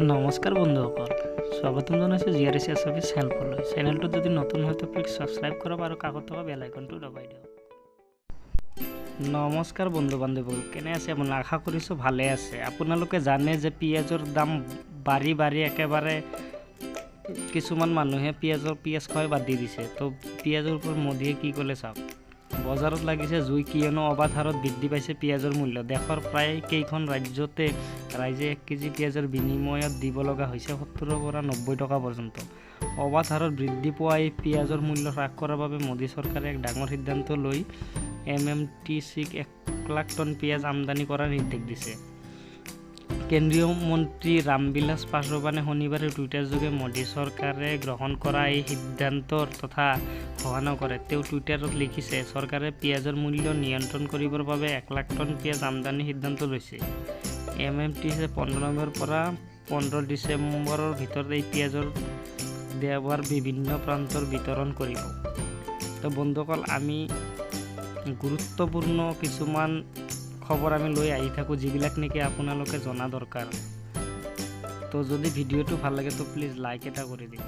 নমস্কাৰ বন্ধুসকল, স্বাগতম জনাইছোঁ জিআৰএছ অফিচ হেল্পলৈ। চেনেলটো যদি নতুন হয় প্লিজ ছাবস্ক্ৰাইব কৰক আৰু কাষত থকা বেল আইকনটো দবাই দিয়ক। নমস্কাৰ বন্ধু বান্ধৱীসকল, কেনে আছে আপোনালোকে? আশা কৰিছোঁ ভালে আছে। আপোনালোকে জানে যে পিঁয়াজৰ দাম বাঢ়ি একেবাৰে কিছুমান মানুহে পিঁয়াজ খোৱাই বাদ দি দিছে। তো পিঁয়াজৰ ওপৰত মোদীয়ে কি ক'লে চাওক। বজাৰত লাগিছে জুই, কিয়নো অবাধ হাৰত বৃদ্ধি পাইছে পিঁয়াজৰ মূল্য। দেশৰ প্ৰায় কেইখন ৰাজ্যতে ৰাইজে 1 কেজি পিঁয়াজৰ বিনিময়ত দিব লগা হৈছে 70 পৰা 90 টকা পৰ্যন্ত। অবাধ হাৰত বৃদ্ধি পোৱা এই পিঁয়াজৰ মূল্য হ্ৰাস কৰাৰ বাবে মোদী চৰকাৰে এক ডাঙৰ সিদ্ধান্ত লৈ MMTCক 1 লাখ টন পিঁয়াজ আমদানি কৰাৰ নিৰ্দেশ দিছে। কেন্দ্ৰীয় মন্ত্ৰী ৰামবিলাস পাছোৱানে শনিবাৰে টুইটাৰযোগে মোদী চৰকাৰে গ্ৰহণ কৰা এই সিদ্ধান্তৰ তথা সহানুভূতি কৰে। তেওঁ টুইটাৰত লিখিছে, চৰকাৰে পিঁয়াজৰ মূল্য নিয়ন্ত্ৰণ কৰিবৰ বাবে 1 লাখ টন পিঁয়াজ আমদানিৰ সিদ্ধান্ত লৈছে। MMTCয়ে 15 নৱেম্বৰৰ পৰা 15 ডিচেম্বৰৰ ভিতৰত এই পিঁয়াজৰ দেশৰ বিভিন্ন প্ৰান্তৰ বিতৰণ কৰিব। তো বন্ধুসকল, আমি গুৰুত্বপূৰ্ণ কিছুমান খবৰ আমি লৈ আহি থাকোঁ, যিবিলাক নেকি আপোনালোকে জনা দৰকাৰ। তো যদি ভিডিঅ'টো ভাল লাগে তো প্লিজ লাইক এটা কৰি দিব।